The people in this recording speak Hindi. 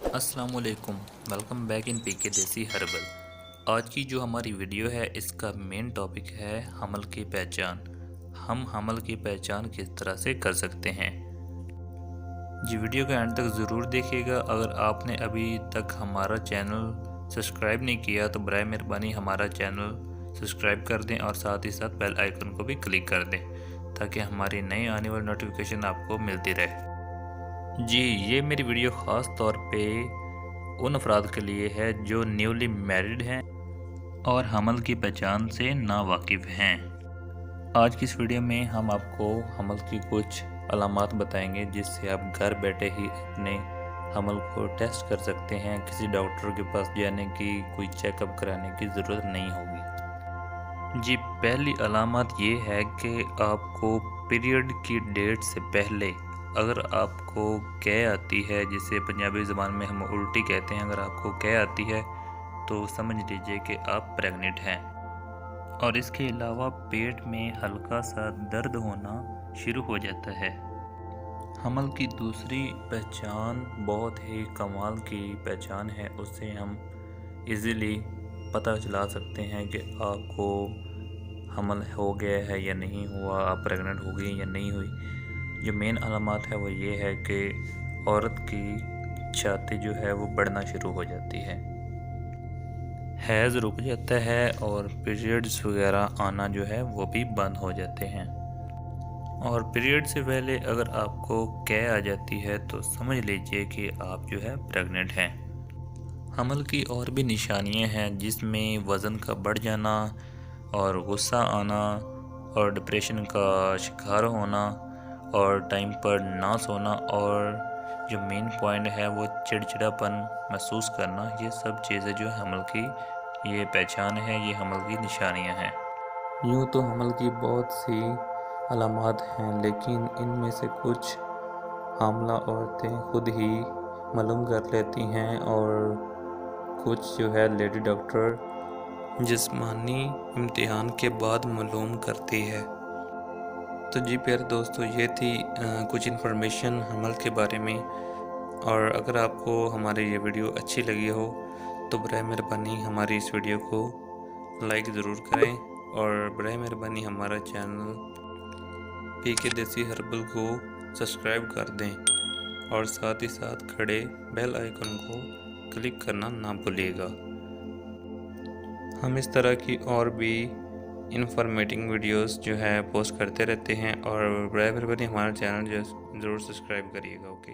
अस्सलाम वालेकुम। वेलकम बैक इन पीके देसी हर्बल। आज की जो हमारी वीडियो है इसका मेन टॉपिक है हमल की पहचान। हम हमल की पहचान किस तरह से कर सकते हैं। जी वीडियो का एंड तक ज़रूर देखिएगा। अगर आपने अभी तक हमारा चैनल सब्सक्राइब नहीं किया तो बराए मेहरबानी हमारा चैनल सब्सक्राइब कर दें और साथ ही साथ बेल आइकन को भी क्लिक कर दें ताकि हमारी नई आने वाली नोटिफिकेशन आपको मिलती रहे। जी ये मेरी वीडियो ख़ास तौर पे उन अफराद के लिए है जो न्यूली मैरिड हैं और हमल की पहचान से नावाकिफ़ हैं। आज की इस वीडियो में हम आपको हमल की कुछ अलामात बताएंगे जिससे आप घर बैठे ही अपने हमल को टेस्ट कर सकते हैं। किसी डॉक्टर के पास जाने की, कोई चेकअप कराने की ज़रूरत नहीं होगी। जी पहली अलामत ये है कि आपको पीरियड की डेट से पहले अगर आपको कै आती है, जिसे पंजाबी ज़बान में हम उल्टी कहते हैं, अगर आपको कै आती है तो समझ लीजिए कि आप प्रेग्नेंट हैं। और इसके अलावा पेट में हल्का सा दर्द होना शुरू हो जाता है। हमल की दूसरी पहचान बहुत ही कमाल की पहचान है। उससे हम इजीली पता चला सकते हैं कि आपको हमल हो गया है या नहीं हुआ, आप प्रेग्नेंट हो गई या नहीं हुई। जो मेन अलामत है वो ये है कि औरत की छाती जो है वो बढ़ना शुरू हो जाती है, हैज़ रुक जाता है और पीरियड्स वगैरह आना जो है वो भी बंद हो जाते हैं। और पीरियड से पहले अगर आपको कै आ जाती है तो समझ लीजिए कि आप जो है प्रेग्नेंट हैं। हमल की और भी निशानियां हैं जिसमें वज़न का बढ़ जाना और गुस्सा आना और डिप्रेशन का शिकार होना और टाइम पर ना सोना और जो मेन पॉइंट है वो चिड़चिड़ापन महसूस करना। ये सब चीज़ें जो हमल की ये पहचान है, ये हमल की निशानियां हैं। यूँ तो हमल की बहुत सी अलामात हैं लेकिन इनमें से कुछ हामला औरतें खुद ही मालूम कर लेती हैं और कुछ जो है लेडी डॉक्टर जिस्मानी इम्तिहान के बाद मालूम करती है। तो जी प्यारे दोस्तों, ये थी कुछ इन्फॉर्मेशन हमल के बारे में। और अगर आपको हमारी ये वीडियो अच्छी लगी हो तो बराए मेहरबानी हमारी इस वीडियो को लाइक ज़रूर करें और बराए मेहरबानी हमारा चैनल पीके देसी हर्बल को सब्सक्राइब कर दें और साथ ही साथ खड़े बेल आइकन को क्लिक करना ना भूलिएगा। हम इस तरह की और भी इन्फॉर्मेटिव वीडियोस जो है पोस्ट करते रहते हैं और बराए मेहरबानी हमारा चैनल जो ज़रूर सब्सक्राइब करिएगा। ओके।